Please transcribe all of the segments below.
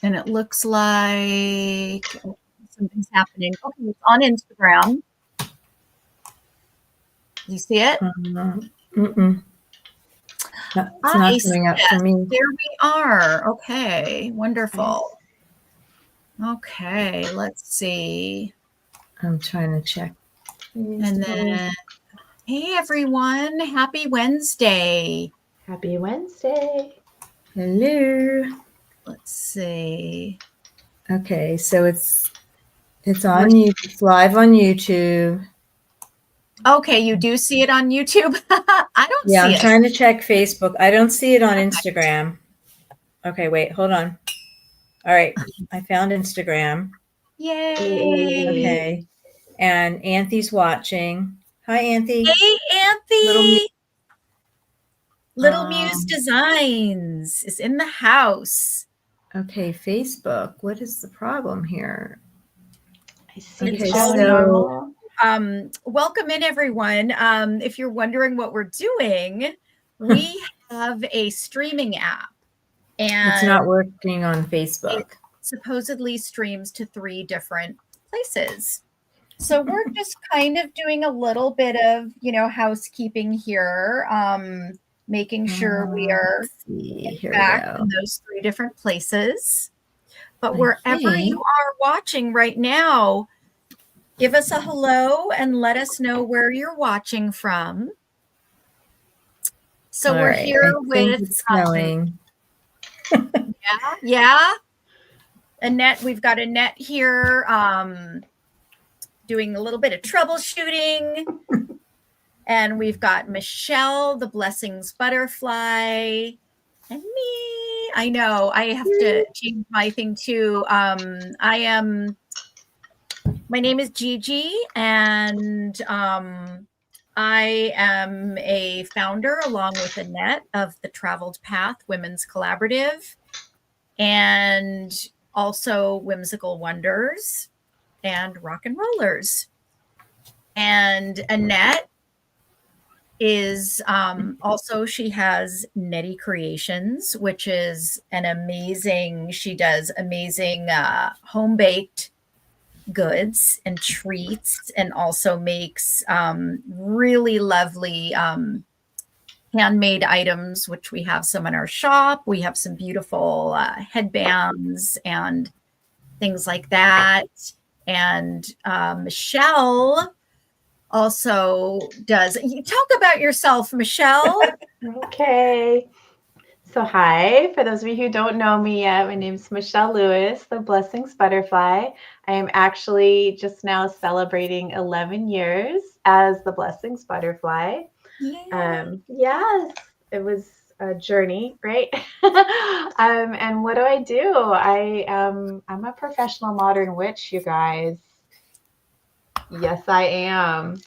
And it looks like something's happening. Okay, it's on Instagram. Do you see it? Mm-mm. No, it's not coming up for me. There we are. Okay, wonderful. Okay, let's see. I'm trying to check. And then, hey everyone, happy Wednesday. Happy Wednesday. Hello. Let's see. Okay, so it's on you. It's live on YouTube. Okay, you do see it on YouTube? I don't see it. Yeah, I'm trying to check Facebook. I don't see it on Instagram. Okay, wait, hold on. All right, I found Instagram. Yay. Okay, and Anthony's watching. Hi, Anthony. Hey, Anthony. Little Muse. Muse Designs is in the house. Okay, Facebook. What is the problem here? I see. Okay, so welcome in, everyone. If you're wondering what we're doing, we have a streaming app. And it's not working on Facebook. It supposedly streams to 3 different places. So we're just kind of doing a little bit of, housekeeping here, making sure we are back in those 3 different places. But wherever you are watching right now, give us a hello and let us know where you're watching from. So we're here with snowing. Yeah. Annette, we've got Annette here doing a little bit of troubleshooting. And we've got Michelle, the Blessings Butterfly, and me. I know, I have to change my thing too. My name is Gigi, and I am a founder, along with Annette, of the Traveled Path Women's Collaborative, and also Whimsical Wonders and Rock and Rollers. And Annette is also, she has Nettie Creations, which is she does amazing home-baked goods and treats, and also makes really lovely handmade items, which we have some in our shop. We have some beautiful headbands and things like that. And Michelle also does. You talk about yourself, Michelle. Okay. So hi, for those of you who don't know me yet, my name is Michelle Lewis, the Blessings Butterfly. I am actually just now celebrating 11 years as the Blessings Butterfly. Yes, it was a journey, right? And what do? I'm a professional modern witch, you guys. Yes, I am.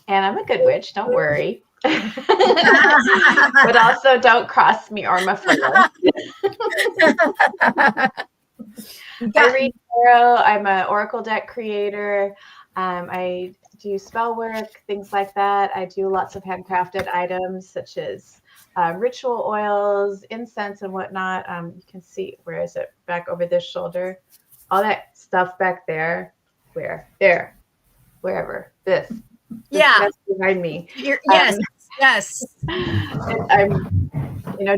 And I'm a good witch, don't worry. But also don't cross me or my foot. I read tarot. I'm an oracle deck creator. I do spell work, things like that. I do lots of handcrafted items such as ritual oils, incense, and whatnot. You can see, where is it? Back over this shoulder. All that stuff back there. Where? There. Wherever. This. That's behind me. Yes.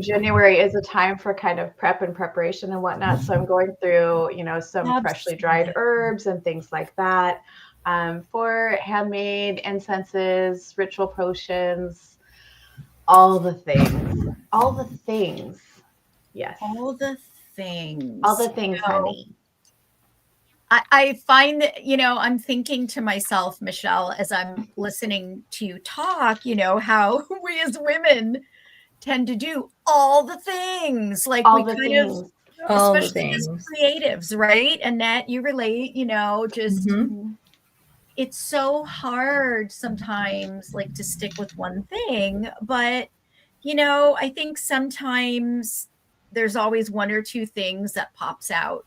January is a time for kind of prep and preparation and whatnot. So I'm going through, some freshly dried herbs and things like that for handmade incenses, ritual potions, all the things. Yes. All the things, honey. I find that, I'm thinking to myself, Michelle, as I'm listening to you talk, how we as women tend to do all the things. Like all we the kind things. of, especially as creatives, right? Annette, you relate, just it's so hard sometimes, like, to stick with one thing. But, I think sometimes there's always one or two things that pops out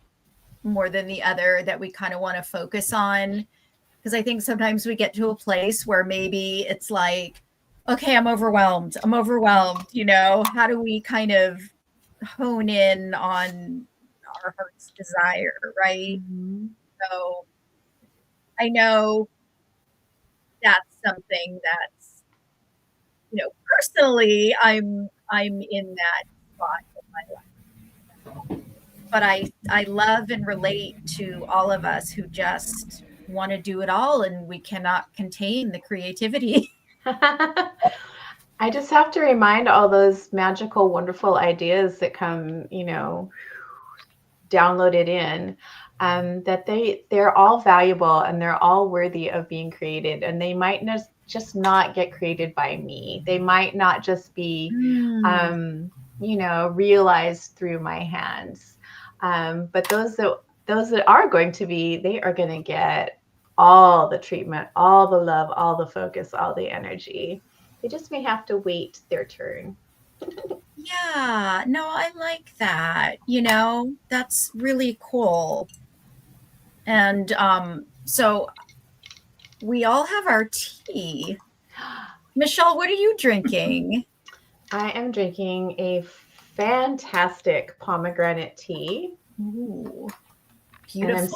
more than the other that we kind of want to focus on. Because I think sometimes we get to a place where maybe it's like, okay, I'm overwhelmed. You know, how do we kind of hone in on our heart's desire, right? Mhm. So I know that's something that's, you know, personally, I'm in that spot in my life. But I love and relate to all of us who just want to do it all, and we cannot contain the creativity. I just have to remind all those magical, wonderful ideas that come, downloaded in, that they're all valuable and they're all worthy of being created, and they might just not get created by me. They might not just be, Mm. realized through my hands. But those that are going to be, they are going to get all the treatment, all the love, all the focus, all the energy. They just may have to wait their turn. Yeah, no, I like that. You know, that's really cool. And so we all have our tea. Michelle, what are you drinking? I am drinking a fantastic pomegranate tea, Ooh, and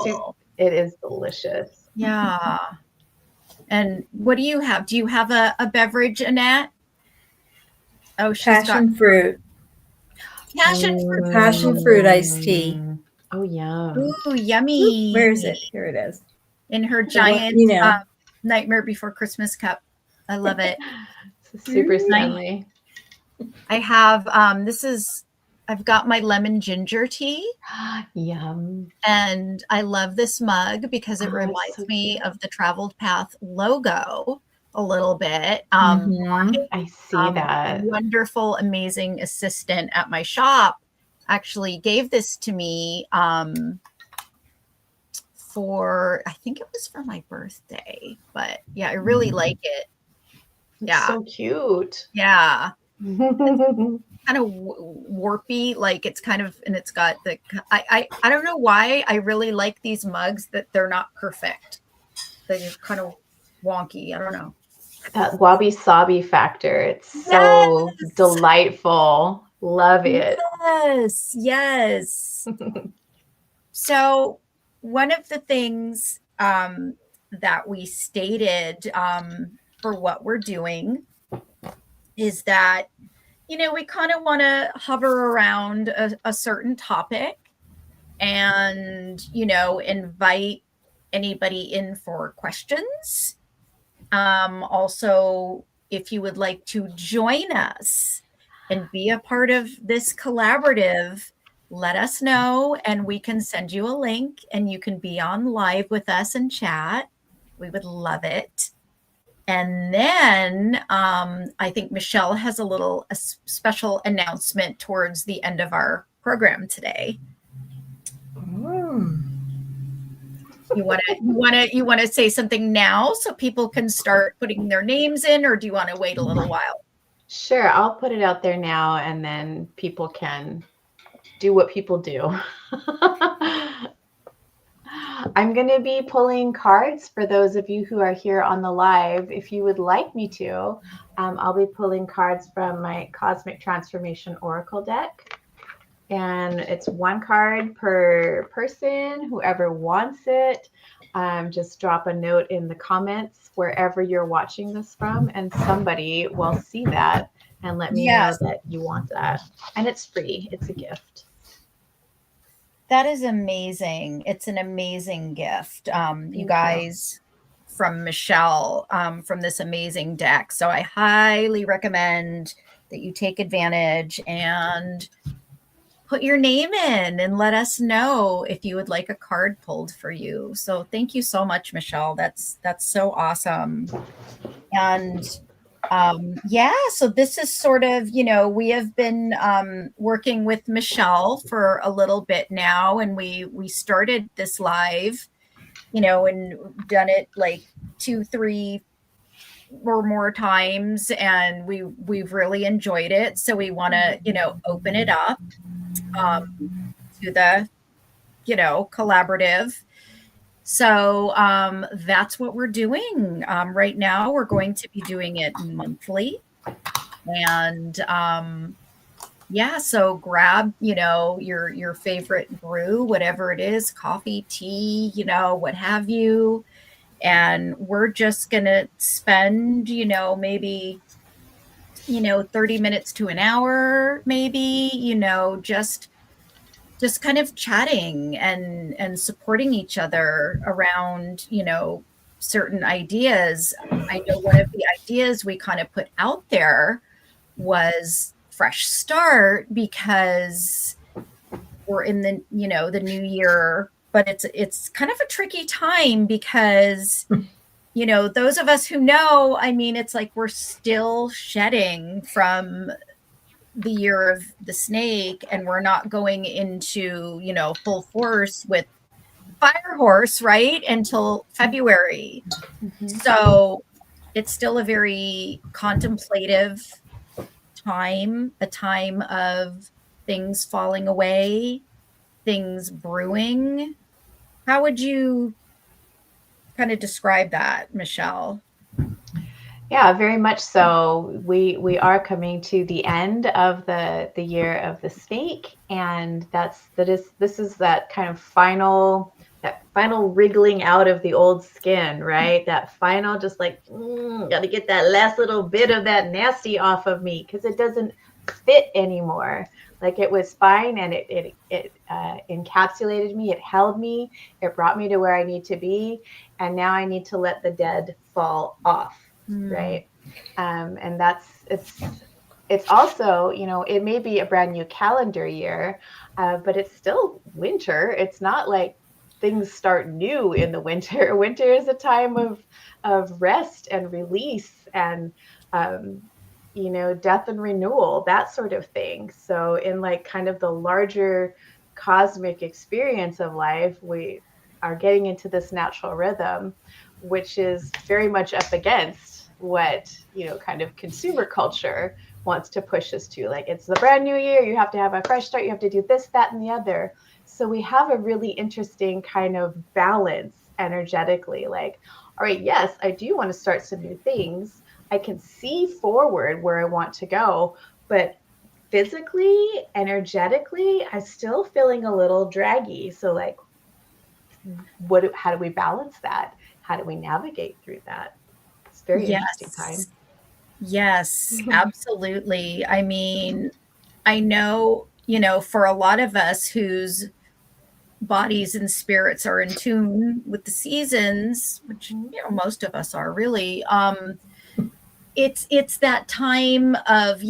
it is delicious. Yeah. And what do you have? Do you have a beverage, Annette? Oh, she's got Passion fruit. passion fruit. Passion fruit iced tea. Oh, yum. Ooh, yummy. Where is it? Here it is. In her So what- giant you know. Nightmare Before Christmas cup. I love it. It's a super Stanley. I have I've got my lemon ginger tea, Yum. and I love this mug because it Oh, it's reminds so me cute. of the Traveled Path logo a little bit. I see that. Wonderful, amazing assistant at my shop actually gave this to me for, I think it was for my birthday, but yeah, I really like it. It's Yeah. so cute. Yeah. Kind of warpy, like it's kind of, and it's got the, I don't know why I really like these mugs, that they're not perfect. They're kind of wonky. I don't know. That wabi-sabi factor. It's so delightful. Love it. Yes. Yes. So one of the things that we stated for what we're doing is that, you know, we kind of want to hover around a certain topic and, you know, invite anybody in for questions. Also, if you would like to join us and be a part of this collaborative, let us know and we can send you a link and you can be on live with us and chat. We would love it. And then I think Michelle has a special announcement towards the end of our program today. You want to say something now so people can start putting their names in, or do you want to wait a little while? Sure, I'll put it out there now, and then people can do what people do. I'm going to be pulling cards for those of you who are here on the live. If you would like me to, I'll be pulling cards from my Cosmic Transformation Oracle deck. And it's one card per person, whoever wants it. Just drop a note in the comments wherever you're watching this from, and somebody will see that and let me know that you want that. And it's free. It's a gift. That is amazing. It's an amazing gift. You guys, from Michelle, from this amazing deck. So I highly recommend that you take advantage and put your name in and let us know if you would like a card pulled for you. So thank you so much, Michelle. That's so awesome. And so this is sort of, you know, we have been working with Michelle for a little bit now, and we started this live, you know, and done it like 2, 3 or more times, and we've really enjoyed it. So we want to, you know, open it up to the, you know, collaborative. So that's what we're doing. Right now, we're going to be doing it monthly. And yeah, so grab, your favorite brew, whatever it is, coffee, tea, what have you. And we're just going to spend, maybe 30 minutes to an hour, maybe, just kind of chatting and supporting each other around, certain ideas. I know one of the ideas we kind of put out there was fresh start, because we're in the new year, but it's kind of a tricky time because those of us who know, I mean, it's like we're still shedding from the year of the snake, and we're not going into, full force with fire horse, right, until February. Mm-hmm. So it's still a very contemplative time, a time of things falling away, things brewing. How would you kind of describe that, Michelle? Yeah, very much so. We are coming to the end of the year of the snake, and this is that kind of final wriggling out of the old skin, right? That final just like got to get that last little bit of that nasty off of me because it doesn't fit anymore. Like it was fine, and it encapsulated me, it held me, it brought me to where I need to be, and now I need to let the dead fall off. Right. And it's also, it may be a brand new calendar year, but it's still winter. It's not like things start new in the winter. Winter is a time of rest and release and, death and renewal, that sort of thing. So in like kind of the larger cosmic experience of life, we are getting into this natural rhythm, which is very much up against what kind of consumer culture wants to push us to. Like, it's the brand new year, you have to have a fresh start, you have to do this, that, and the other. So we have a really interesting kind of balance energetically. Like, all right, yes, I do want to start some new things, I can see forward where I want to go, but physically, energetically, I'm still feeling a little draggy. So like, how do we balance that? How do we navigate through that? Very interesting time. Yes, absolutely. I mean, I know, for a lot of us whose bodies and spirits are in tune with the seasons, which, most of us are really, it's that time of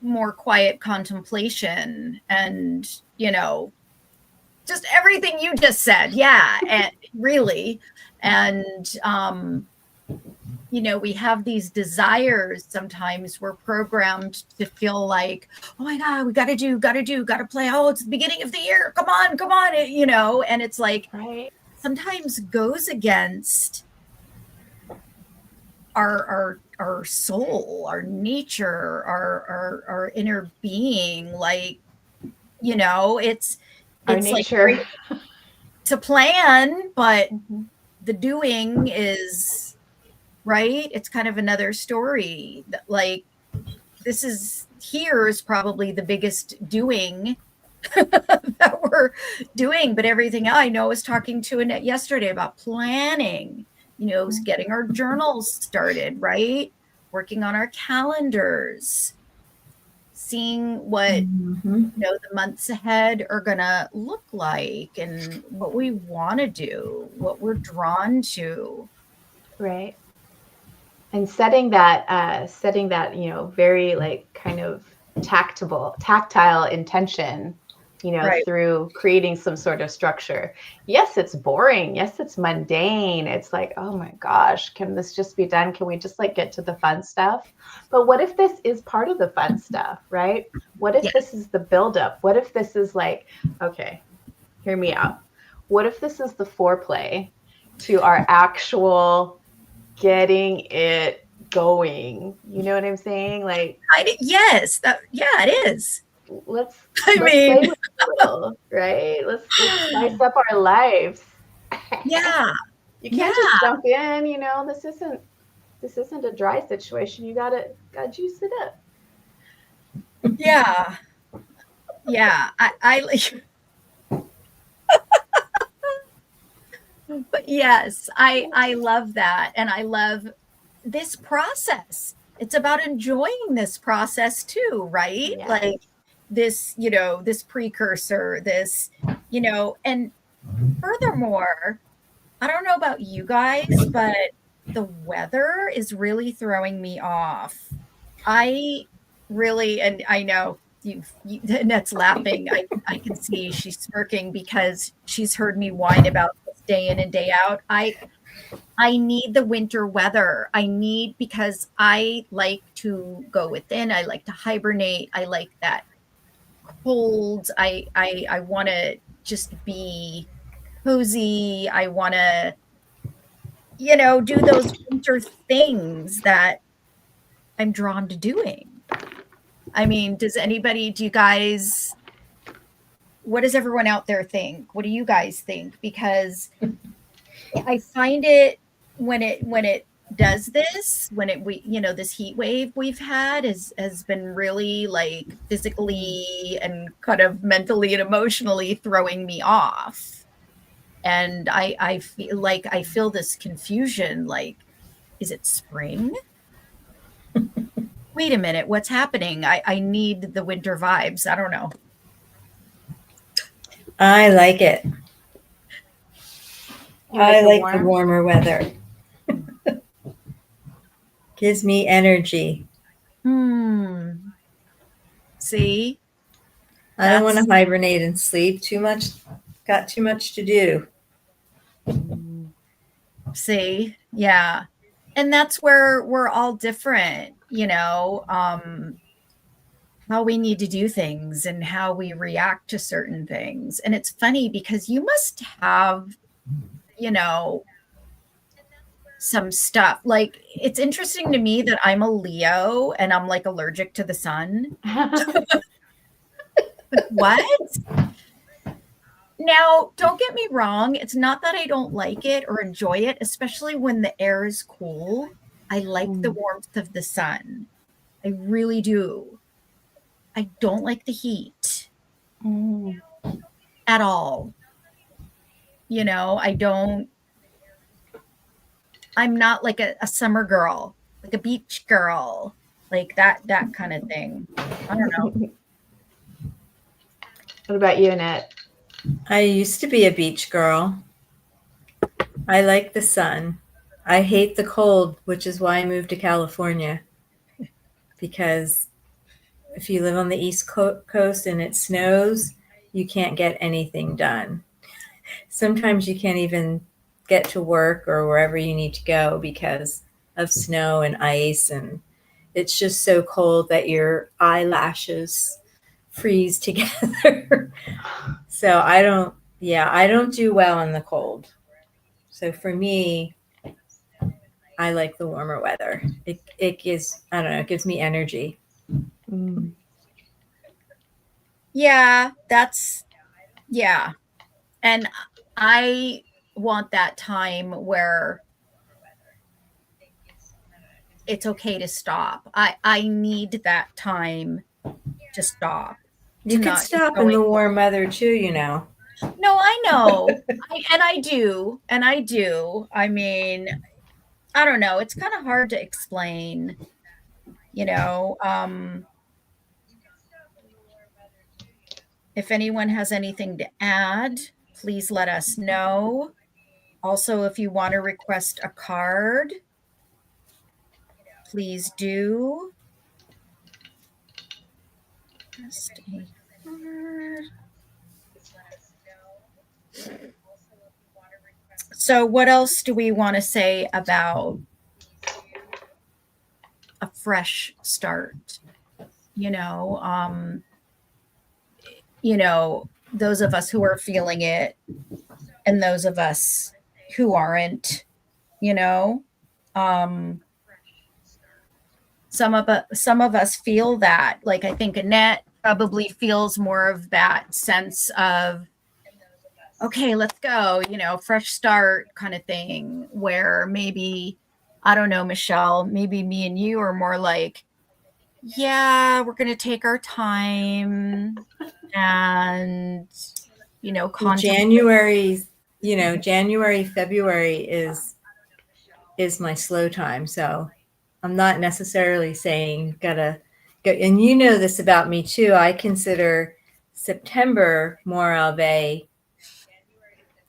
more quiet contemplation and, just everything you just said. Yeah. And really. And, we have these desires. Sometimes we're programmed to feel like, oh my God, we got to play. Oh, it's the beginning of the year. Come on. And it's like, right, sometimes goes against our soul, our nature, our inner being. Like, it's our like nature. great to plan, but the doing is right. It's kind of another story. Like, here is probably the biggest doing that we're doing, but everything I know is talking to Annette yesterday about planning, getting our journals started, right? Working on our calendars, seeing what the months ahead are gonna look like and what we want to do, what we're drawn to. Right. And setting that very like kind of tactile intention, Right. through creating some sort of structure. Yes, it's boring. Yes, it's mundane. It's like, oh my gosh, can this just be done? Can we just like get to the fun stuff? But what if this is part of the fun stuff, right? What if this is the buildup? What if this is like, okay, hear me out. What if this is the foreplay to our actual getting it going? You know what I'm saying? Like, Yes, it is. let's I mean, play with it a little, right? Let's spice up our lives. Yeah. You can't just jump in, you know, this isn't a dry situation. You gotta juice it up. Yeah. Yeah. I but yes, I love that. And I love this process. It's about enjoying this process too, right? Yes. Like this, you know, this precursor, this, you know, and furthermore, I don't know about you guys, but the weather is really throwing me off. I really, and I know Annette's laughing. I can see she's smirking because she's heard me whine about this day in and day out. I need the winter weather. I need because I like to go within. I like to hibernate. I like that cold. I want to just be cozy. I want to, you know, do those winter things that I'm drawn to doing. I mean, do you guys, what does everyone out there think? What do you guys think? Because I find it when it does this, you know, this heat wave we've had has been really like physically and kind of mentally and emotionally throwing me off. And I feel this confusion, like, is it spring? Wait a minute, what's happening? I need the winter vibes. I don't know. I like it. I like the warm? warmer weather. Gives me energy. See? I don't want to hibernate and sleep too much. Got too much to do. See? Yeah. And that's where we're all different, you know, how we need to do things and how we react to certain things. And it's funny because you must have, you know, some stuff. Like, it's interesting to me that I'm a Leo and I'm like allergic to the sun. What? Now, don't get me wrong. It's not that I don't like it or enjoy it, especially when the air is cool. I like the warmth of the sun. I really do. I don't like the heat at all. You know, I'm not like a summer girl, like a beach girl, like that kind of thing. I don't know. What about you, Annette? I used to be a beach girl. I like the sun. I hate the cold, which is why I moved to California. Because if you live on the East Coast and it snows, you can't get anything done. Sometimes you can't even get to work or wherever you need to go because of snow and ice, and it's just so cold that your eyelashes freeze together. So I don't do well in the cold. So for me, I like the warmer weather. It gives, I don't know, it gives me energy. Yeah, yeah. And I want that time where it's okay to stop. I need that time to stop. You can stop in the warm weather too, you know. No, I know. I do. And I do. I mean, I don't know. It's kind of hard to explain, you know. If anyone has anything to add, please let us know. Also, if you want to request a card, please do. Just a card. So what else do we want to say about a fresh start? You know, those of us who are feeling it and those of us who aren't, you know. Some of us feel that. Like, I think Annette probably feels more of that sense of okay, let's go, fresh start kind of thing, where maybe, I don't know, Michelle, maybe me and you are more like, yeah, we're going to take our time and, Well, contemplate. January, February is my slow time. So I'm not necessarily saying gotta go. And you know this about me too. I consider September more of a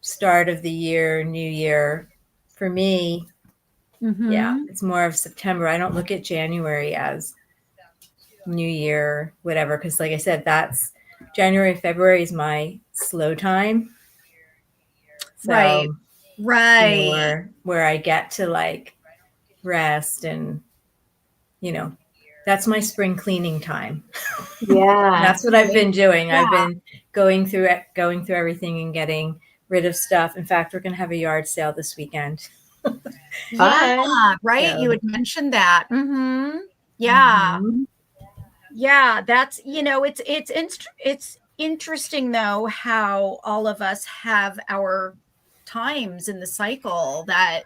start of the year, new year. For me, yeah, Mm-hmm. it's more of September. I don't look at January as new year, whatever, because like I said, that's January, February is my slow time. Right. So, Right. where I get to like rest and, that's my spring cleaning time. Yeah. That's what I've been doing. I've Yeah. been going through everything and getting rid of stuff. In fact, we're going to have a yard sale this weekend. Yeah. Fun. Right. You So, had mentioned that. Mm-hmm. Yeah. mhm. Yeah. That's, it's interesting though, how all of us have our times in the cycle that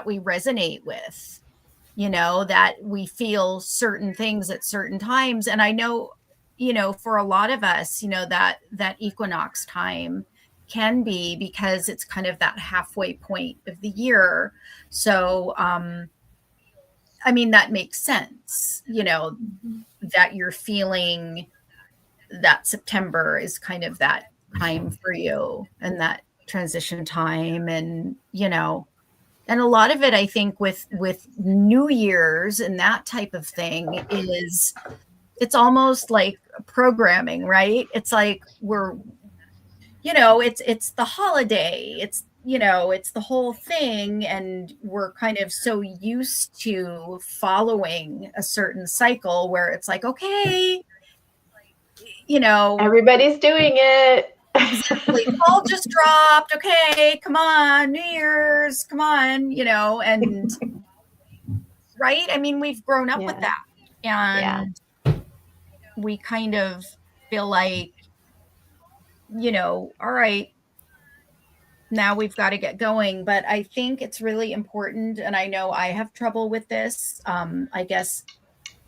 we resonate with, that we feel certain things at certain times. And I know, for a lot of us, that equinox time can be, because it's kind of that halfway point of the year. So, I mean, that makes sense, that you're feeling that September is kind of that time for you, and that transition time. And, and a lot of it, I think, with New Year's and that type of thing, is it's almost like programming, right? It's like it's the holiday, it's the whole thing, and we're kind of so used to following a certain cycle where it's like, okay, you know Everybody's doing it. exactly, fall just dropped, okay, come on, New Year's, come on, and right, I mean, we've grown up with Yeah. that, Yeah. and we kind of feel like, all right, now we've got to get going. But I think it's really important, and I know I have trouble with this, I guess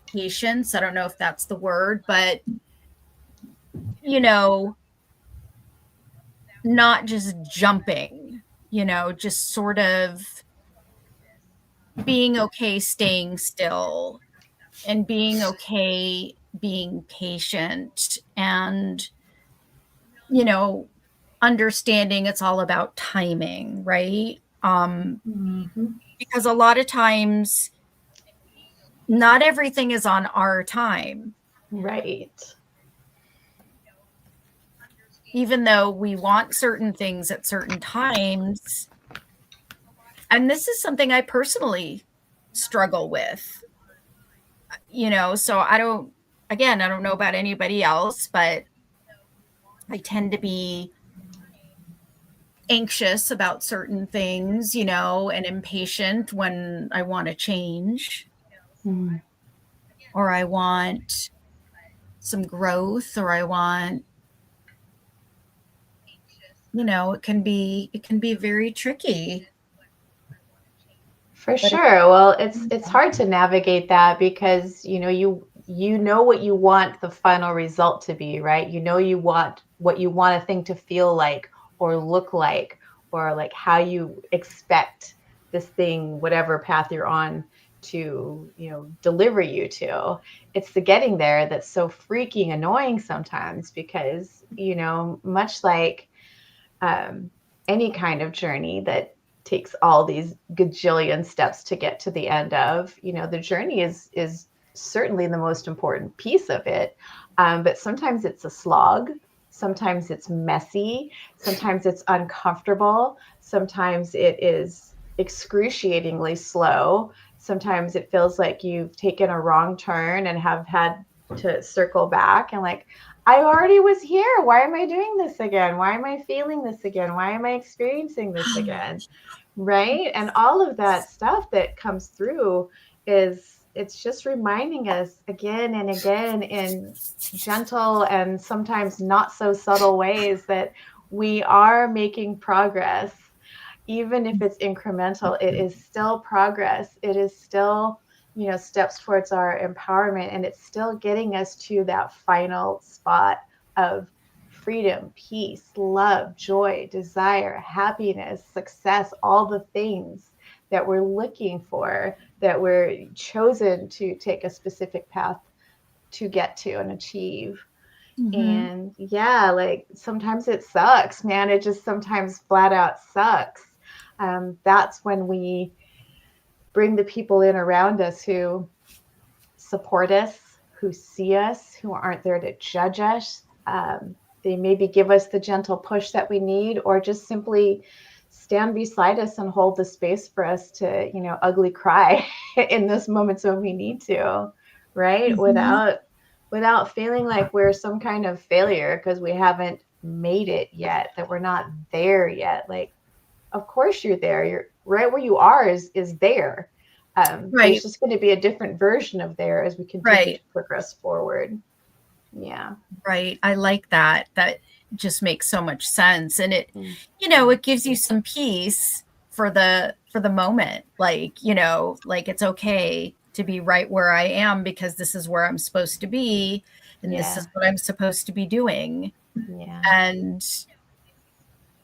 patience, I don't know if that's the word, but you know not just jumping, just sort of being okay staying still, and being okay being patient, and you know understanding it's all about timing, right? Mhm. Because a lot of times not everything is on our time, Right. even though we want certain things at certain times. And this is something I personally struggle with, so I don't know about anybody else, but I tend to be anxious about certain things, and impatient when I want to change, Mm. or I want some growth, or I want, it can be very tricky. For But sure. Well, it's hard to navigate that because you know what you want the final result to be, right? You want what you want a thing to feel like or look like, or like how you expect this thing, whatever path you're on, to, deliver you to. It's the getting there that's so freaking annoying sometimes because, much like any kind of journey that takes all these gajillion steps to get to the end of, the journey is certainly the most important piece of it. But sometimes it's a slog. Sometimes it's messy. Sometimes it's uncomfortable. Sometimes it is excruciatingly slow. Sometimes it feels like you've taken a wrong turn and have had to circle back and like, I already was here. Why am I doing this again? Why am I feeling this again? Why am I experiencing this again? Right? And all of that stuff that comes through it's just reminding us again and again in gentle and sometimes not so subtle ways that we are making progress. Even if it's incremental, it is still progress. It is still, steps towards our empowerment, and it's still getting us to that final spot of freedom, peace, love, joy, desire, happiness, success, all the things that we're looking for, that we're chosen to take a specific path to get to and achieve. Mm-hmm. And yeah, like sometimes it sucks, man. It just sometimes flat out sucks. That's when we bring the people in around us who support us, who see us, who aren't there to judge us. They maybe give us the gentle push that we need, or just simply stand beside us and hold the space for us to, ugly cry in those moments when we need to, right? Mm-hmm. Without feeling like we're some kind of failure because we haven't made it yet, that we're not there yet. Like, of course you're there. You're right where you are is there. There's Right. just going to be a different version of there as we continue Right. to progress forward. Yeah. Right. I like that. That just makes so much sense. And it, Mm. it gives you some peace for the moment. Like, like it's okay to be right where I am because this is where I'm supposed to be and this Yeah. is what I'm supposed to be doing. Yeah. And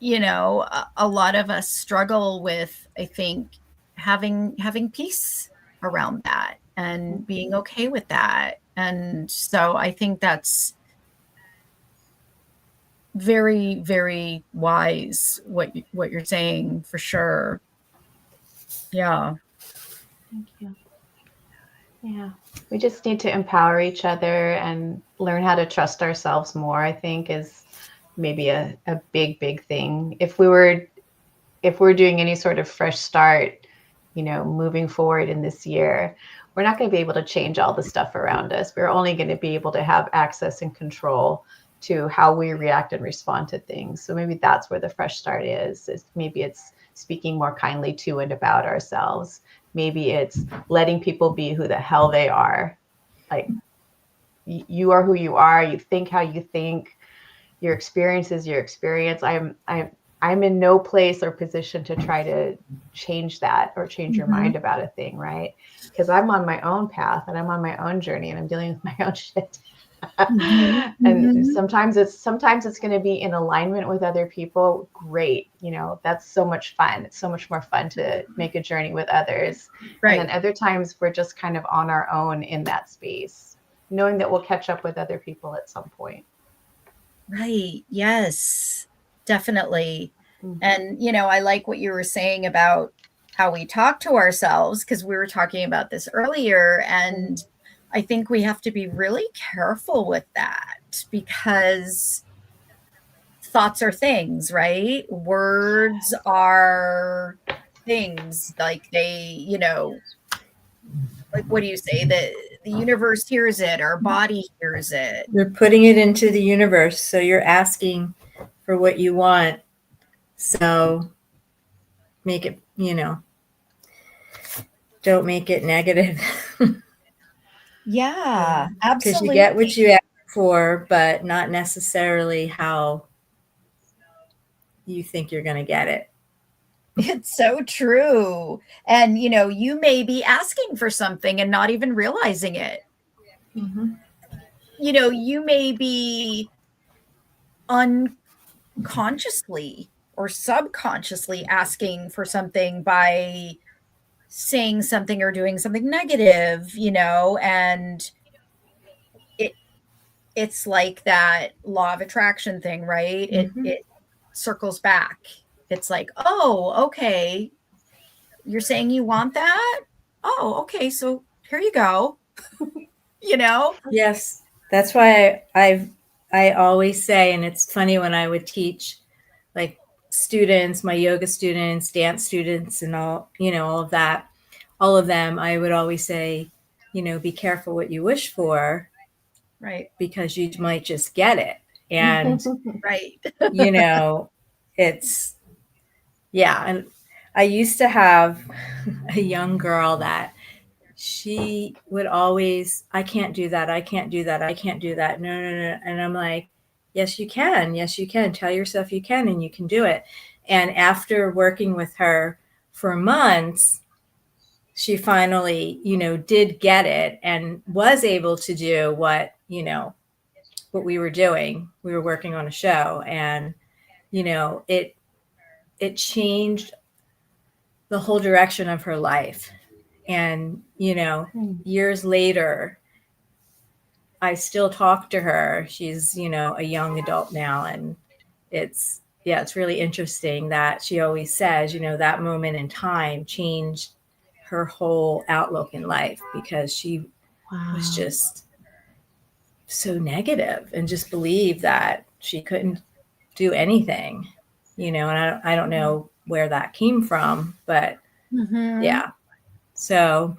a lot of us struggle with, I think, having peace around that and being okay with that. And so I think that's very, very wise what you're saying, for sure. Yeah. Thank you. Yeah. We just need to empower each other and learn how to trust ourselves more, I think, is maybe a big, big thing. If we're doing any sort of fresh start, moving forward in this year, we're not going to be able to change all the stuff around us. We're only going to be able to have access and control to how we react and respond to things. So maybe that's where the fresh start is maybe it's speaking more kindly to and about ourselves. Maybe it's letting people be who the hell they are. Like, you are who you are. You think how you think. Your experience is your experience. I'm in no place or position to try to change that or change your mind about a thing, right? Because I'm on my own path and I'm on my own journey and I'm dealing with my own shit. And sometimes it's going to be in alignment with other people. Great. That's so much fun. It's so much more fun to make a journey with others. Right. And then other times we're just kind of on our own in that space, knowing that we'll catch up with other people at some point. Right. Yes, definitely. Mm-hmm. And, I like what you were saying about how we talk to ourselves, because we were talking about this earlier. And I think we have to be really careful with that, because thoughts are things, right? Words are things. Like like, what do you say? The universe hears it, our body hears it. You're putting it into the universe. So you're asking for what you want. So make it, don't make it negative. Yeah, Because absolutely. you get what you ask for, but not necessarily how you think you're going to get it. It's so true. And, you may be asking for something and not even realizing it. Mm-hmm. You may be unconsciously or subconsciously asking for something by saying something or doing something negative, and it's like that law of attraction thing, right? It circles back. It's like, oh, okay, you're saying you want that? Oh, okay, so here you go. Yes, that's why I always say, and it's funny when I would teach like students, my yoga students, dance students, and all of that, all of them, I would always say, be careful what you wish for, Right. because you might just get it. And right. It's, yeah. And I used to have a young girl that she would always, I can't do that. I can't do that. I can't do that. No, no, no. And I'm like, Yes, you can. Yes, you can. Tell yourself you can, and you can do it. And after working with her for months, she finally, did get it and was able to do what we were doing. We were working on a show, and, it changed the whole direction of her life. And, years later, I still talk to her. She's, a young adult now. And it's really interesting that she always says, that moment in time changed her whole outlook in life, because she was Wow. just so negative and just believed that she couldn't do anything, and I don't know where that came from, but Mm-hmm. yeah. So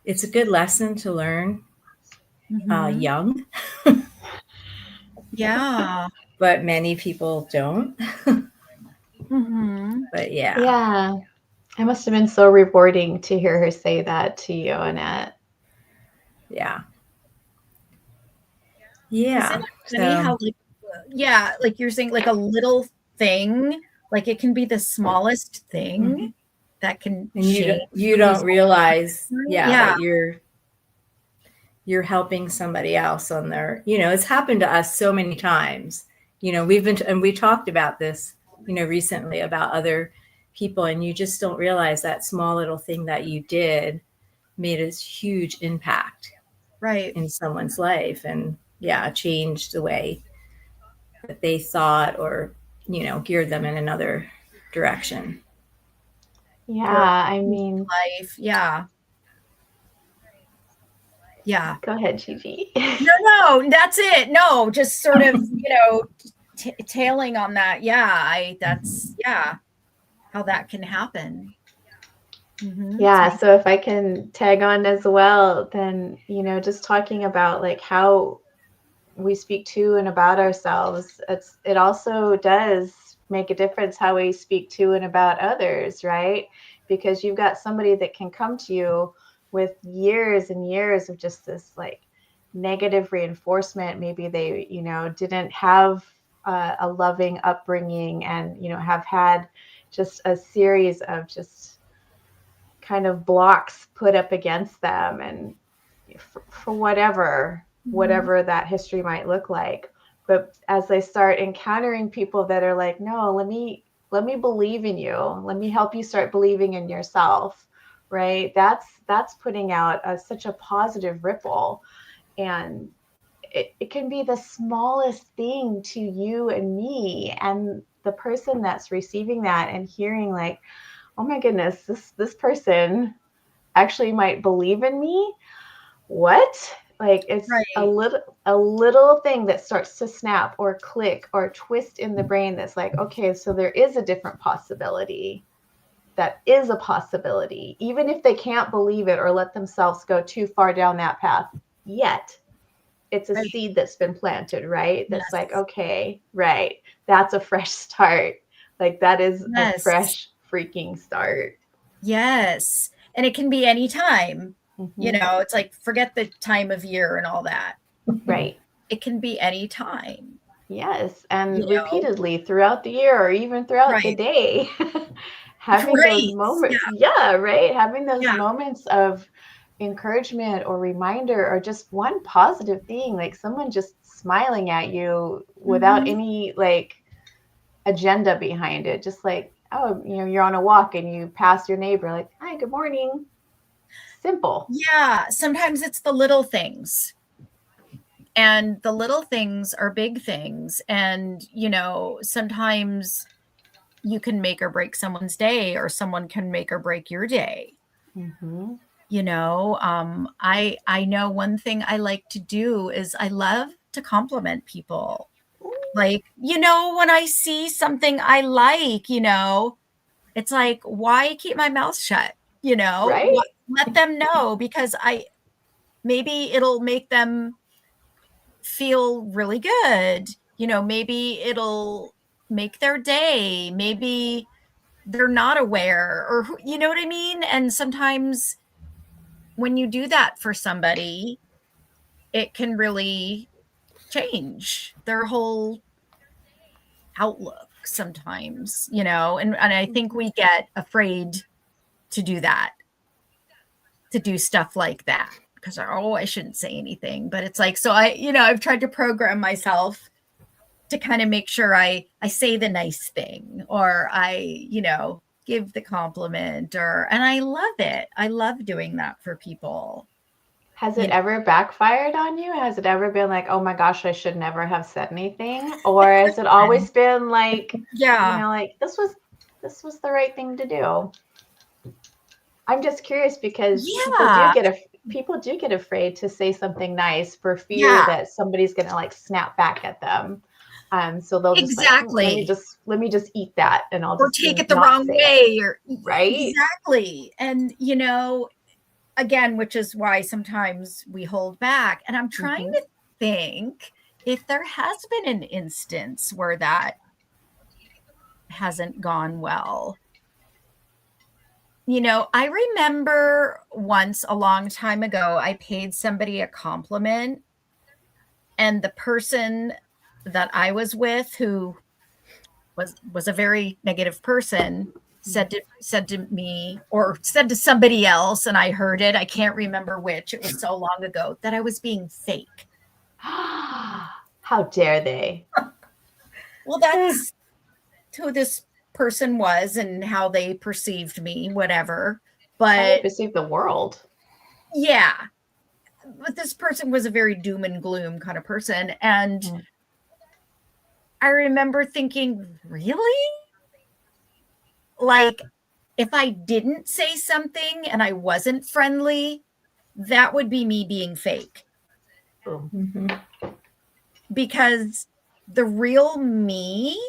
it's a good lesson to learn Mm-hmm. young, Yeah. but many people don't. Mm-hmm. But yeah, Yeah. It must have been so rewarding to hear her say that to you, Annette. yeah, Isn't yeah. it funny So, how, like, yeah, like you're saying, like a little thing, like it can be the smallest thing mhm. that can And change you the don't result. realize, yeah, Yeah. that you're helping somebody else on their, it's happened to us so many times. And we talked about this, recently, about other people, and you just don't realize that small little thing that you did made a huge impact Right. in someone's life, and yeah, changed the way that they thought, or, geared them in another direction. Yeah, Or I mean, life. Yeah. Yeah. go ahead, Gigi. No, no, that's it. No, just sort of, tailing on that. Yeah. Yeah, how that can happen. Mm-hmm. Yeah, so if I can tag on as well, then, just talking about like how we speak to and about ourselves, it also does make a difference how we speak to and about others, right? Because you've got somebody that can come to you with years and years of just this like negative reinforcement. Maybe they, didn't have a loving upbringing, and, have had just a series of just kind of blocks put up against them, and for Mm-hmm. whatever that history might look like. But as they start encountering people that are like, no, let me believe in you, let me help you start believing in yourself, right? That's putting out such a positive ripple. And it can be the smallest thing to you and me, and the person that's receiving that and hearing like, oh my goodness, this person actually might believe in me. What? Like, it's Right. a little thing that starts to snap or click or twist in the brain that's like, okay, so there is a different possibility. That is a possibility, even if they can't believe it or let themselves go too far down that path yet. It's a Right. seed that's been planted, right? That's like, Yes. okay, right. That's a fresh start. Like, that is a Yes. fresh freaking start. Yes. And it can be any time. Mm-hmm. It's like forget the time of year and all that. Right. It can be any time, Yes, and you know. repeatedly throughout the year or even throughout the Right. day. Having those Right. Yeah. moments, yeah, right? Having those Yeah. moments of encouragement or reminder, or just one positive thing, like someone just smiling at you without Mm-hmm. any like agenda behind it. Just like, oh, you're on a walk and you pass your neighbor, like, hi, good morning. Simple. Yeah. Sometimes it's the little things. And the little things are big things. And, sometimes you can make or break someone's day, or someone can make or break your day. Mm-hmm. I know one thing I like to do is I love to compliment people. Like, when I see something I like, it's like, why keep my mouth shut? Right? What, let them know, because maybe it'll make them feel really good. Maybe it'll make their day. Maybe they're not aware, or you know what I mean? And sometimes when you do that for somebody, it can really change their whole outlook sometimes, you know, and I think we get afraid to do that, to do stuff like that, because I shouldn't say anything, but it's like, so I've tried to program myself to kind of make sure I say the nice thing, or I, give the compliment, and I love it. I love doing that for people. Has it ever backfired on you? Has it ever been like, oh my gosh, I should never have said anything? Or has it always been like, like this was the right thing to do? I'm just curious because people do get afraid to say something nice for fear that somebody's gonna like snap back at them. So they'll just let me just eat that, and I'll just take it the wrong way, or right. Exactly. And again, which is why sometimes we hold back. And I'm trying to think if there has been an instance where that hasn't gone well. I remember once a long time ago, I paid somebody a compliment, and the person that I was with, who was a very negative person, said to me, or said to somebody else, and I heard it, I can't remember which, it was so long ago, that I was being fake. How dare they? Well, that's who this person was and how they perceived me, whatever. But how they perceive the world. Yeah. But this person was a very doom and gloom kind of person. And I remember thinking, really? Like, if I didn't say something and I wasn't friendly, that would be me being fake. Because the real me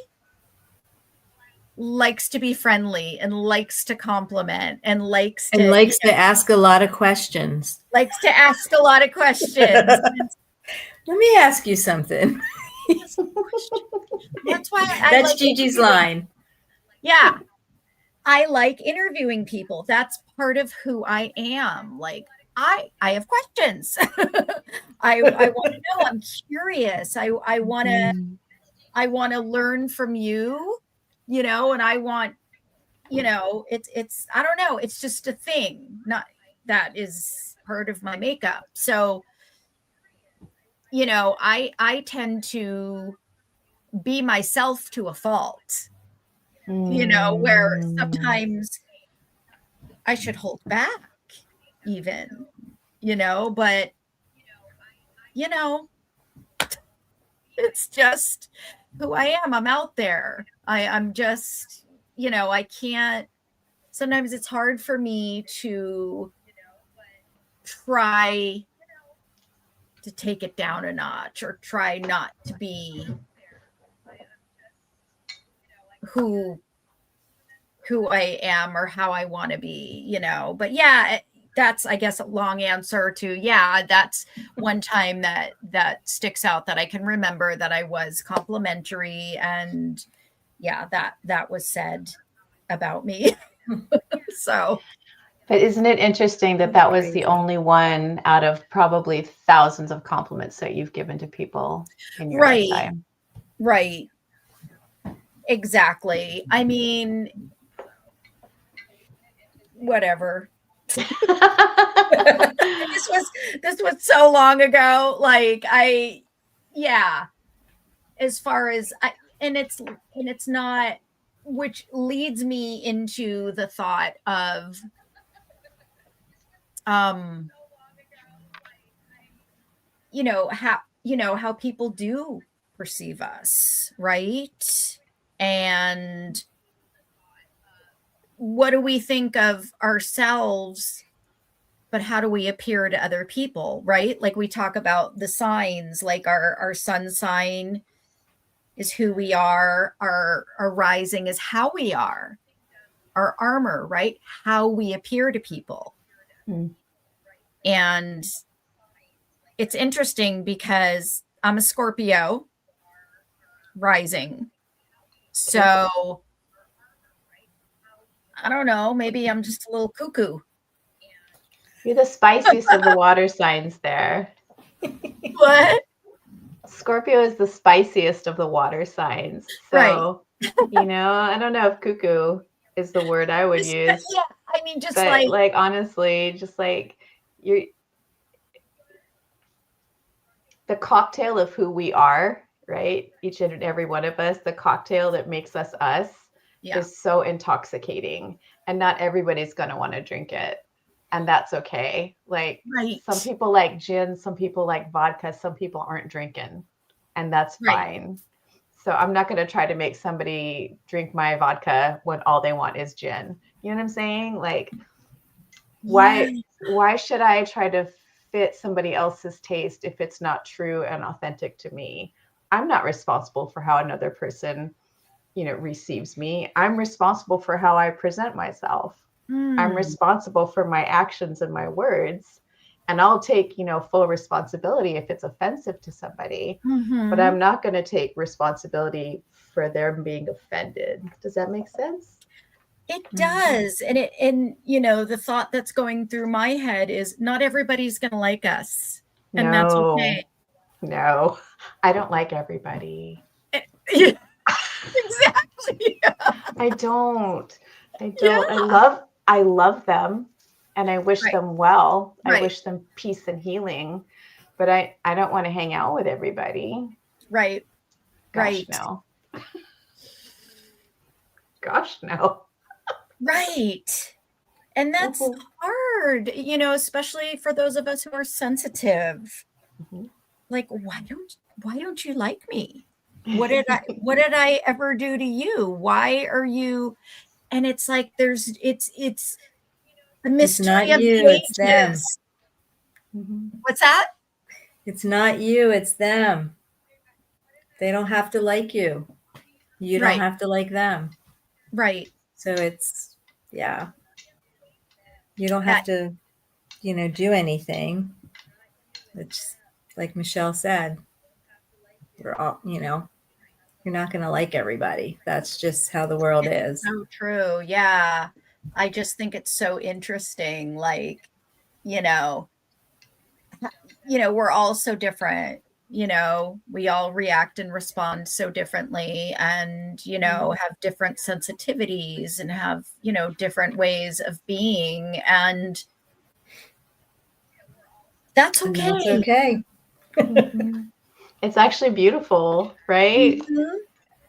likes to be friendly and likes to compliment and likes to ask a lot of questions. Likes to ask a lot of questions. Let me ask you something. That's why that's like Gigi's line. Yeah. I like interviewing people. That's part of who I am. Like, I have questions. I want to know. I'm curious. I want to learn from you, and I want, it's I don't know. It's just a thing. Not that is part of my makeup. So, I tend to be myself to a fault, where sometimes I should hold back even, but, it's just who I am. I'm out there. I'm just, I can't, sometimes it's hard for me to try to take it down a notch, or try not to be who I am or how I want to be, but yeah, that's, I guess, a long answer to, that's one time that sticks out that I can remember, that I was complimentary, and that was said about me. So, but isn't it interesting that was the only one out of probably thousands of compliments that you've given to people in your lifetime? Right. Exactly. I mean, whatever. this was so long ago. Like, as far as and it's not, which leads me into the thought of how people do perceive us, right? And what do we think of ourselves, but how do we appear to other people, right? Like, we talk about the signs, like our sun sign is who we are, our rising is how we are, our armor, right? How we appear to people. And it's interesting because I'm a Scorpio rising. So I don't know, maybe I'm just a little cuckoo. You're the spiciest of the water signs there. What? Scorpio is the spiciest of the water signs. Right. So, I don't know if cuckoo is the word I would use, Yeah, I mean, just but like honestly, just like you're the cocktail of who we are, right? Each and every one of us, the cocktail that makes us us yeah, is so intoxicating. And not everybody's going to want to drink it. And that's okay. Like some right, people like gin, some people like vodka, some people aren't drinking. And that's right. fine. So I'm not going to try to make somebody drink my vodka when all they want is gin. You know what I'm saying? Like Yeah, why should I try to fit somebody else's taste if it's not true and authentic to me? I'm not responsible for how another person, receives me. I'm responsible for how I present myself. I'm mm, responsible for my actions and my words. And I'll take, full responsibility if it's offensive to somebody, but mm-hmm. I'm not going to take responsibility for them being offended. Does that make sense? It does. And the thought that's going through my head is not everybody's going to like us, and that's No, okay. no, I don't like everybody. Yeah, exactly. I don't. I Yeah. don't. I love them and I wish Right, them well. I right, wish them peace and healing, but I don't want to hang out with everybody. right, Gosh, right, no. Gosh, no. right. And that's Mhm. hard, especially for those of us who are sensitive. Mhm. Like, why don't you like me? What did I ever do to you? Why are you? And it's like it's the It's not mystery of you, the it's them. ages. Mhm. What's that? It's not you, it's them. They don't have to like you. You don't Right, have to like them. right. So it's, yeah, you don't That have to, do anything. It's like Michelle said, we're all, you're not going to like everybody. That's just how the world it's is. so true. Yeah. I just think it's so interesting. Like, you know, we're all so different. We all react and respond so differently and, Mhm. have different sensitivities and have, different ways of being. And that's And that's okay. okay. Mhm. It's actually beautiful, right? Mhm.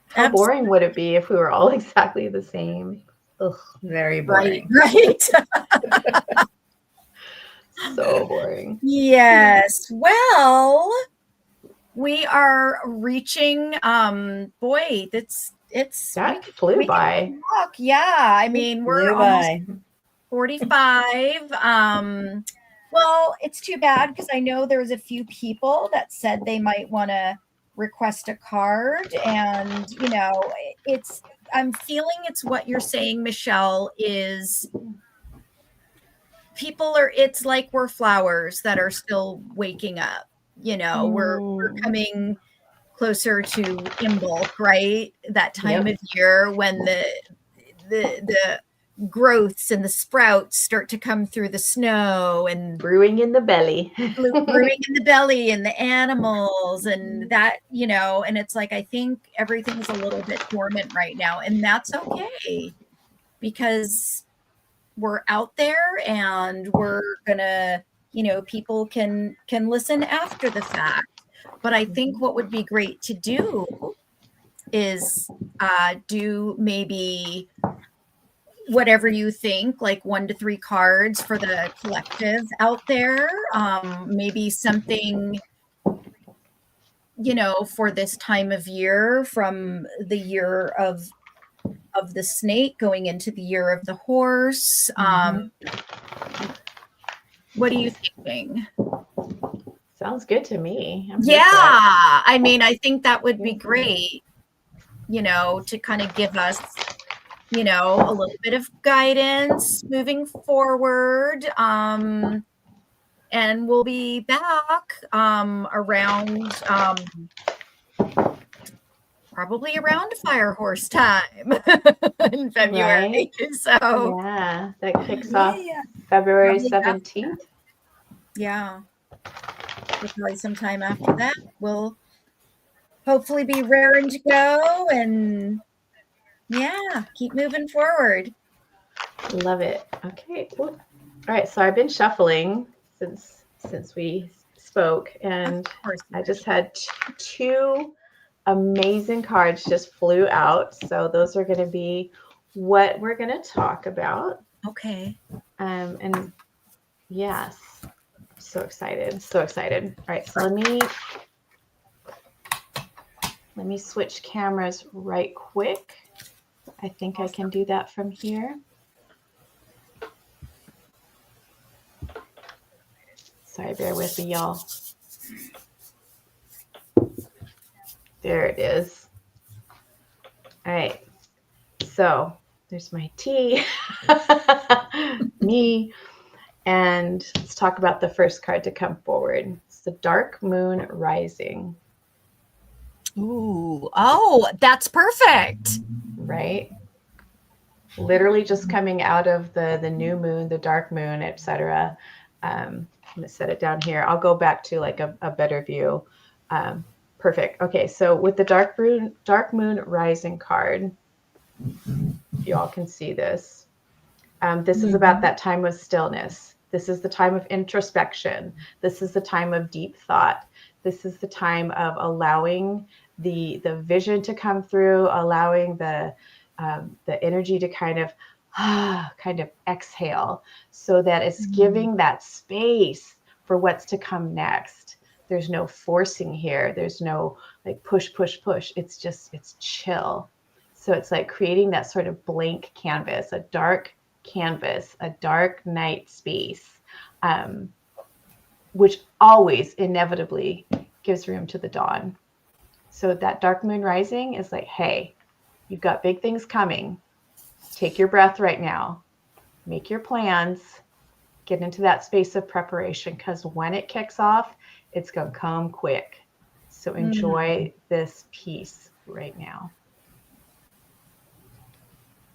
How boring Absolutely. would it be if we were all exactly the same? Ugh, Very Right. boring. Right. so boring. Yes. Well, we are reaching boy, we That could flew we could by. talk. Yeah. I It mean, we're flew almost by. 45. Well, it's too bad because I know there's a few people that said they might want to request a card and, it's I'm feeling it's what you're saying, Michelle, is it's like we're flowers that are still waking up. We're Mm. coming closer to Imbolc, right? That time Yep. of year when the growths and the sprouts start to come through the snow and Brewing in the belly. brewing in the belly and the animals and that, and it's like I think everything's a little bit dormant right now, and that's okay because we're out there and we're gonna, people can listen after the fact. But I think what would be great to do is do maybe whatever you think, like 1 to 3 cards for the collective out there. Maybe something, for this time of year from the year of the snake going into the year of the horse. Mhm. What are you thinking? Sounds good to me. I'm Yeah, here for it. I mean, I think that would be Here for it. great, to kind of give us, a little bit of guidance moving forward. And we'll be back around probably around fire horse time in Right? February. So Yeah. That kicks off yeah, February probably after that. 17th. Yeah. So probably sometime after that, we'll hopefully be raring to go and yeah, keep moving forward. Love it. Okay. Ooh. All right. So I've been shuffling since we spoke, and I just had two amazing cards just flew out. So those are going to be what we're going to talk about. Okay. And yes, so excited. So excited. All right. So let me switch cameras right quick. I think I can do that from here. Sorry, bear with me, y'all. There it is. All right. So there's my tea, me, and let's talk about the first card to come forward. It's the Dark Moon Rising. Ooh, oh, that's perfect. Right? Literally just coming out of the new moon, the dark moon, etc. I'm going to set it down here. I'll go back to like a better view. Perfect. Okay, so with the Dark Moon Rising card, if you all can see this, this is about that time of stillness. This is the time of introspection. This is the time of deep thought. This is the time of allowing the vision to come through, allowing the energy to kind of exhale, so that it's giving that space for what's to come next. There's no forcing here. There's no like push. It's chill. So it's like creating that sort of blank canvas, a dark canvas, a dark night space, which always inevitably gives room to the dawn. So that dark moon rising is like, hey, you've got big things coming. Take your breath right now. Make your plans. Get into that space of preparation, because when it kicks off, it's going to come quick. So enjoy this piece right now.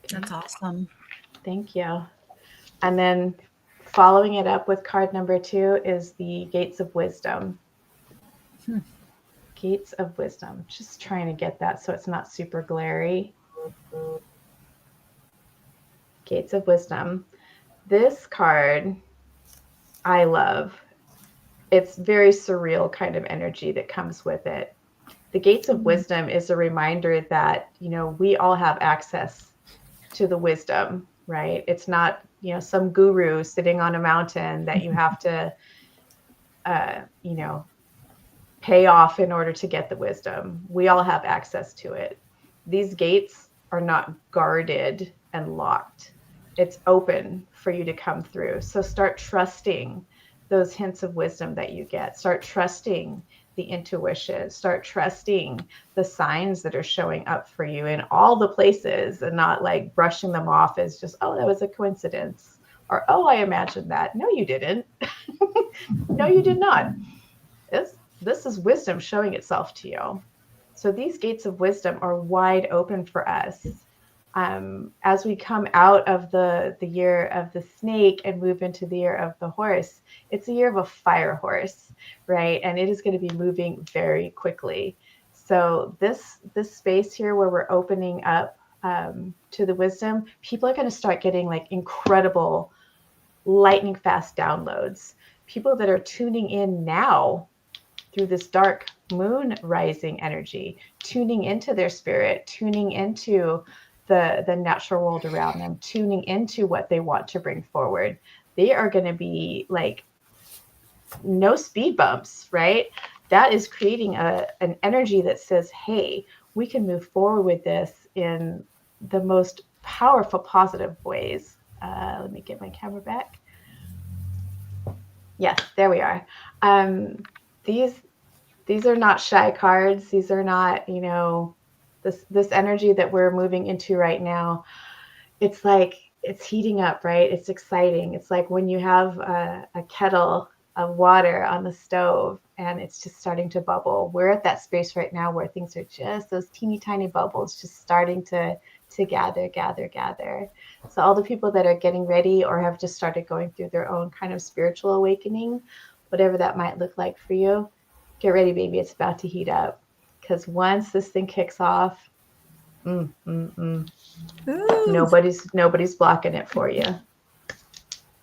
That's awesome. Thank you. And then following it up with card number 2 is the Gates of Wisdom. Gates of Wisdom. Just trying to get that so it's not super glary. Gates of Wisdom. This card I love. It's very surreal kind of energy that comes with it. The Gates of Wisdom is a reminder that, we all have access to the wisdom, right? It's not, some guru sitting on a mountain that you have to, pay off in order to get the wisdom. We all have access to it. These gates are not guarded and locked. It's open for you to come through. So start trusting those hints of wisdom that you get. Start trusting the intuition. Start trusting the signs that are showing up for you in all the places, and not like brushing them off as just, oh, that was a coincidence, or, oh, I imagined that. No, you didn't. No, you did not. This is wisdom showing itself to you. So these gates of wisdom are wide open for us. As we come out of the year of the snake and move into the year of the horse, it's a year of a fire horse, right? And it is going to be moving very quickly. So this space here where we're opening up to the wisdom, people are going to start getting like incredible lightning fast downloads. People that are tuning in now through this dark moon rising energy, tuning into their spirit, tuning into the natural world around them, tuning into what they want to bring forward. They are going to be like no speed bumps, right? That is creating an energy that says, hey, we can move forward with this in the most powerful, positive ways. Let me get my camera back. Yes, there we are. These are not shy cards. These are not, this energy that we're moving into right now. It's like it's heating up, right? It's exciting. It's like when you have a kettle of water on the stove and it's just starting to bubble. We're at that space right now where things are just those teeny tiny bubbles just starting to gather. So all the people that are getting ready or have just started going through their own kind of spiritual awakening, whatever that might look like for you, get ready, baby. It's about to heat up. because once this thing kicks off, Ooh. nobody's blocking it for you.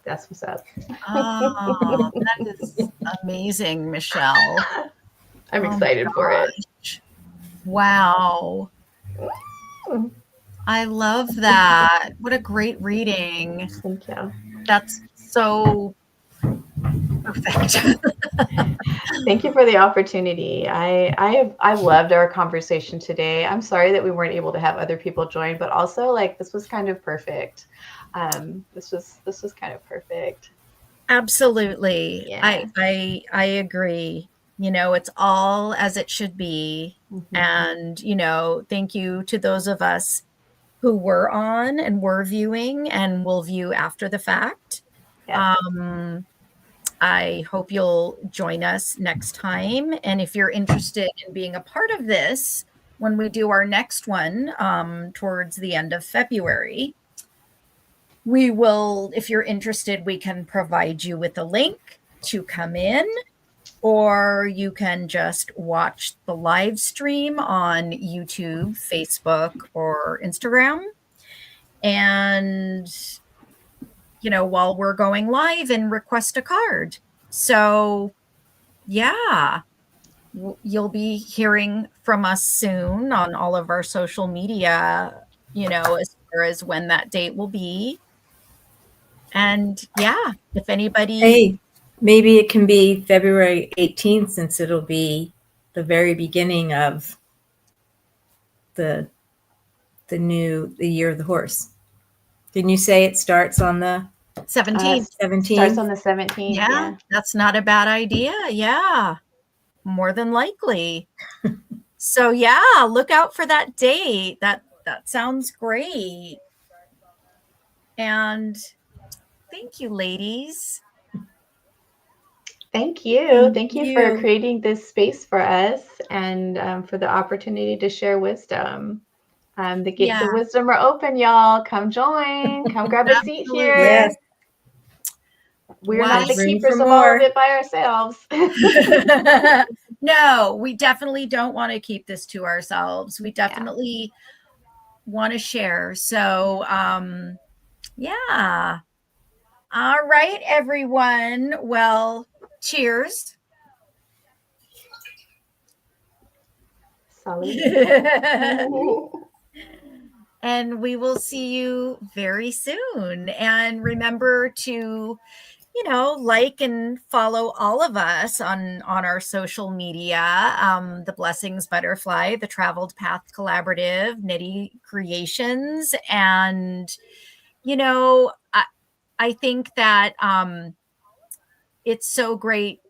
That's what's up. Oh, that is amazing, Michelle. I'm Oh my excited for it. gosh. Wow. Mm. I love that. What a great reading. Thank you. That's so perfect. Thank you for the opportunity. I loved our conversation today. I'm sorry that we weren't able to have other people join, but also like this was kind of perfect. This was kind of perfect. Absolutely. Yeah. I agree. You know, it's all as it should be. Mhm. And, you know, thank you to those of us who were on and were viewing and will view after the fact. Yes. I hope you'll join us next time. And if you're interested in being a part of this, when we do our next one towards the end of February, we will, if you're interested, we can provide you with a link to come in, or you can just watch the live stream on YouTube, Facebook, or Instagram. And, you know, while we're going live, and request a card. So, yeah, you'll be hearing from us soon on all of our social media, you know, as far as when that date will be. And yeah, if anybody, Hey, maybe it can be February 18th since it'll be the very beginning of the year of the horse. Didn't you say it starts on the 17th, 17th? Starts on the 17th. yeah, that's not a bad idea. Yeah, more than likely. So yeah, look out for that date. That sounds great. And thank you, ladies. Thank you. Thank Thank you for you. creating this space for us and for the opportunity to share wisdom. The gates Yeah, of wisdom are open, y'all. Come join. Come grab a seat absolutely. here. Yes. We're Well, not the There's room keepers for of all of more. it by ourselves. no, we definitely don't want to keep this to ourselves. We definitely want to share. So, yeah. All right, everyone. Well, cheers. Sully. And we will see you very soon. And remember to, you know, like and follow all of us on our social media, the Blessings Butterfly, the Traveled Path Collaborative, Nitty Creations. And, you know, I think that it's so great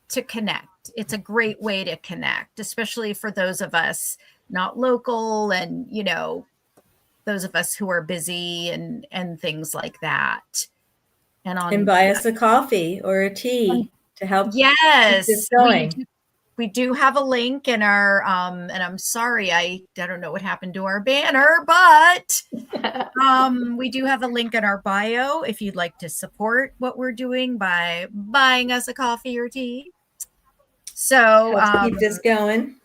to connect. It's a great way to connect, especially for those of us not local, and, you know, those of us who are busy and things like that. And buy us a coffee or a tea to help keep yes, this going. we do have a link in our and I'm sorry, I don't know what happened to our banner, but we do have a link in our bio if you'd like to support what we're doing by buying us a coffee or tea. So Help keep this going.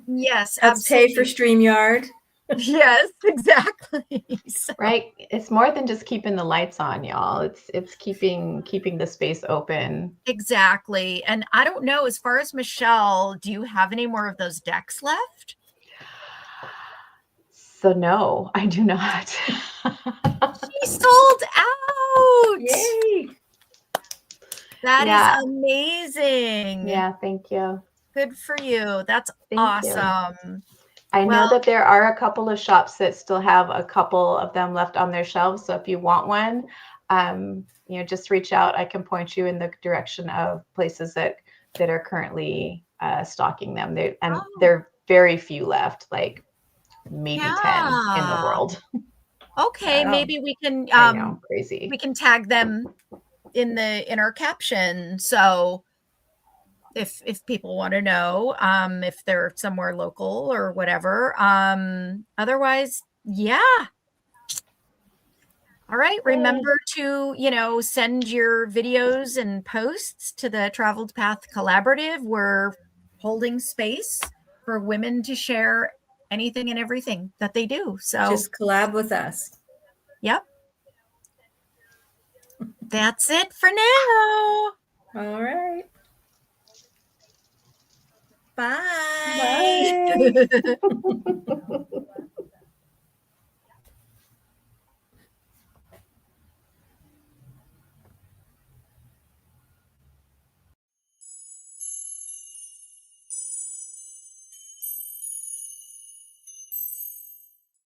yes, Helps pay for absolutely. StreamYard. Yes, exactly. So, Right. It's more than just keeping the lights on, y'all. It's keeping the space open. exactly. And I don't know, as far as Michelle, do you have any more of those decks left? So no, I do not. She sold out. Yay! That Yeah. is amazing. Yeah, thank you. Good for you. That's Thank you. awesome. I know Well, that there are a couple of shops that still have a couple of them left on their shelves. So if you want one, you know, just reach out. I can point you in the direction of places that are currently stocking them. They're very few left, like maybe 10 in the yeah. world. Okay, Wow. maybe we can I know, crazy. we can tag them in our caption. So if people want to know if they're somewhere local or whatever. Otherwise, yeah. All right, remember to, you know, send your videos and posts to the Traveled Path Collaborative. We're holding space for women to share anything and everything that they do. So Just collab with us. yep. That's it for now. All right. Bye. Bye.